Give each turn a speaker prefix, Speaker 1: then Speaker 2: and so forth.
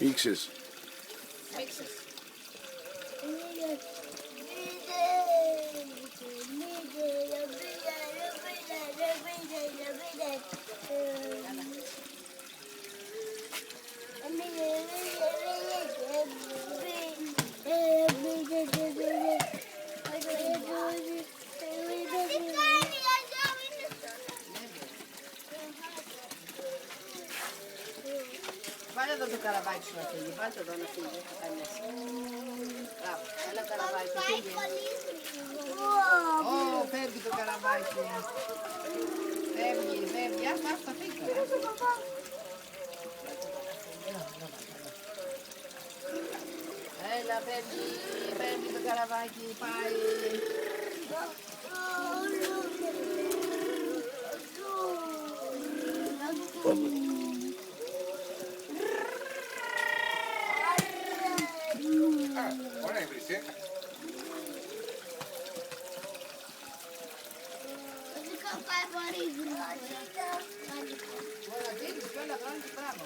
Speaker 1: Mixes.
Speaker 2: Mixes. Vai εδώ το καραβάκι σου να φύγει, βάλτε εδώ να φύγει, θα πάει μέσα. Μπράβο, έλα καραβάκι, φύγει. Ω, φεύγει το καραβάκι. Φεύγει, άστα, φύγει. Έλα, φεύγει το καραβάκι, πάει.
Speaker 3: Ωραία η βρυσία.
Speaker 2: Μπορεί να δείξεις και όλα, κάνεις πράγμα.